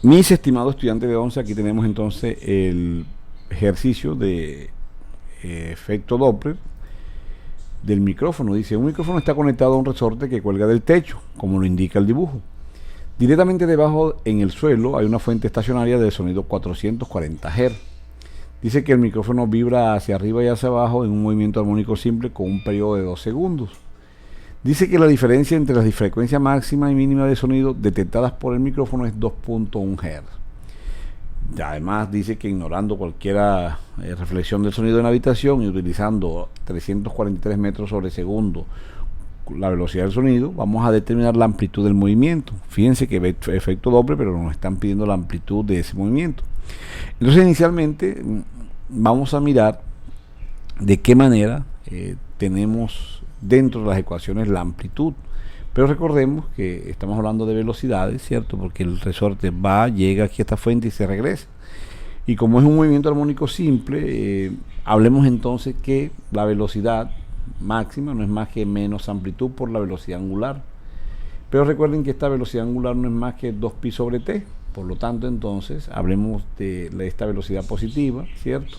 Mis estimados estudiantes de 11, aquí tenemos entonces el ejercicio de efecto Doppler del micrófono. Dice, un micrófono está conectado a un resorte que cuelga del techo, como lo indica el dibujo. Directamente debajo en el suelo hay una fuente estacionaria de sonido 440 Hz. Dice que el micrófono vibra hacia arriba y hacia abajo en un movimiento armónico simple con un periodo de 2 segundos. Dice que la diferencia entre las frecuencias máxima y mínima de sonido detectadas por el micrófono es 2.1 Hz. Además dice que ignorando cualquier reflexión del sonido en la habitación y utilizando 343 metros sobre segundo la velocidad del sonido, vamos a determinar la amplitud del movimiento. Fíjense que ve efecto Doppler, pero nos están pidiendo la amplitud de ese movimiento. Entonces inicialmente vamos a mirar de qué manera tenemos dentro de las ecuaciones la amplitud, pero recordemos que estamos hablando de velocidades, ¿cierto? Porque el resorte va, llega aquí a esta fuente y se regresa, y como es un movimiento armónico simple, hablemos entonces que la velocidad máxima no es más que menos amplitud por la velocidad angular, pero recuerden que esta velocidad angular no es más que 2pi sobre t, por lo tanto entonces hablemos de esta velocidad positiva, ¿cierto?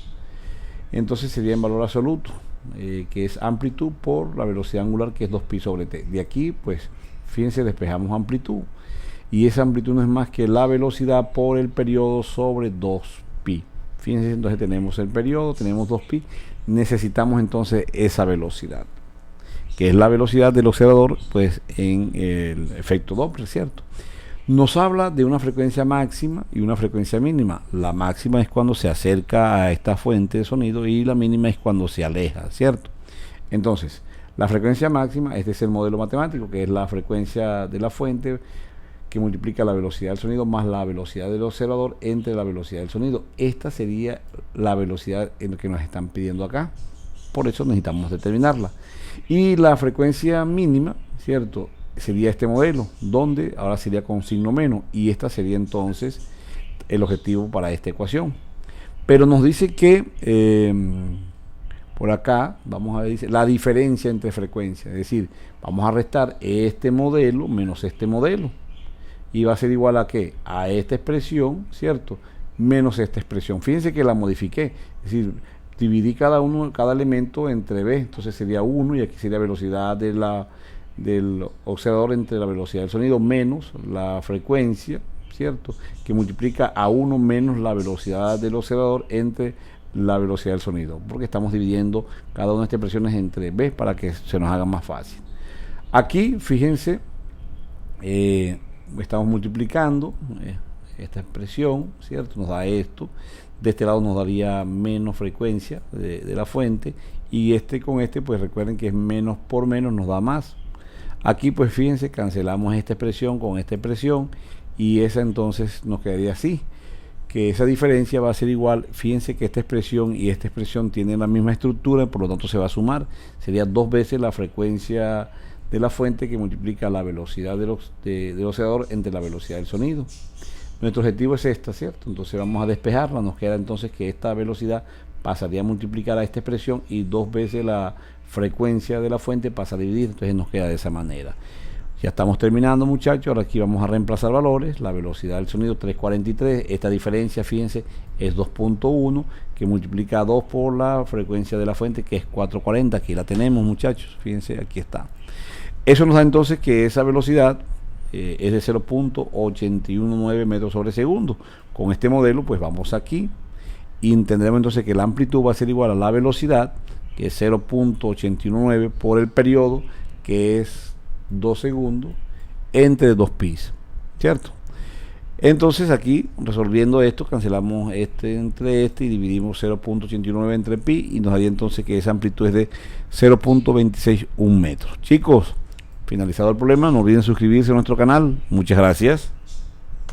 Entonces sería en valor absoluto, que es amplitud por la velocidad angular, que es 2pi sobre t. De aquí, pues, fíjense, despejamos amplitud, y esa amplitud no es más que la velocidad por el periodo sobre 2pi. Fíjense, entonces tenemos el periodo, tenemos 2pi, necesitamos entonces esa velocidad, que es la velocidad del oscilador, pues, en el efecto Doppler, ¿cierto? Nos habla de una frecuencia máxima y una frecuencia mínima. La máxima es cuando se acerca a esta fuente de sonido y la mínima es cuando se aleja, ¿cierto? Entonces, la frecuencia máxima, este es el modelo matemático, que es la frecuencia de la fuente que multiplica la velocidad del sonido más la velocidad del observador entre la velocidad del sonido. Esta sería la velocidad en que nos están pidiendo acá. Por eso necesitamos determinarla. Y la frecuencia mínima, ¿cierto?, sería este modelo, donde ahora sería con signo menos, y esta sería entonces el objetivo para esta ecuación. Pero nos dice que por acá vamos a ver, dice la diferencia entre frecuencias, es decir, vamos a restar este modelo menos este modelo, y va a ser igual a ¿qué? A esta expresión, ¿cierto?, menos esta expresión. Fíjense que la modifiqué, es decir, dividí cada elemento entre b, entonces sería 1, y aquí sería velocidad del observador entre la velocidad del sonido menos la frecuencia, ¿cierto?, que multiplica a 1 menos la velocidad del observador entre la velocidad del sonido, porque estamos dividiendo cada una de estas expresiones entre b para que se nos haga más fácil. Aquí, fíjense, estamos multiplicando esta expresión, ¿cierto?, nos da esto. De este lado nos daría menos frecuencia de la fuente, y con este, pues recuerden que es menos por menos nos da más. Aquí, pues fíjense, cancelamos esta expresión con esta expresión, y esa entonces nos quedaría así, que esa diferencia va a ser igual. Fíjense que esta expresión y esta expresión tienen la misma estructura, por lo tanto se va a sumar, sería 2 veces la frecuencia de la fuente que multiplica la velocidad del oscilador entre la velocidad del sonido. Nuestro objetivo es esta, ¿cierto? Entonces vamos a despejarla, nos queda entonces que esta velocidad pasaría a multiplicar a esta expresión, y 2 veces la frecuencia de la fuente pasa a dividir, entonces nos queda de esa manera. Ya estamos terminando, muchachos. Ahora aquí vamos a reemplazar valores. La velocidad del sonido 343, esta diferencia, fíjense, es 2.1, que multiplica 2 por la frecuencia de la fuente, que es 440. Aquí la tenemos, muchachos, fíjense, aquí está. Eso nos da entonces que esa velocidad es de 0.819 metros sobre segundo. Con este modelo, pues vamos aquí y tendremos entonces que la amplitud va a ser igual a la velocidad, que es 0.819 por el periodo, que es 2 segundos, entre 2pi, ¿cierto? Entonces aquí, resolviendo esto, cancelamos este entre este y dividimos 0.89 entre pi, y nos daría entonces que esa amplitud es de 0.261 metros. Chicos, finalizado el problema, no olviden suscribirse a nuestro canal. Muchas gracias.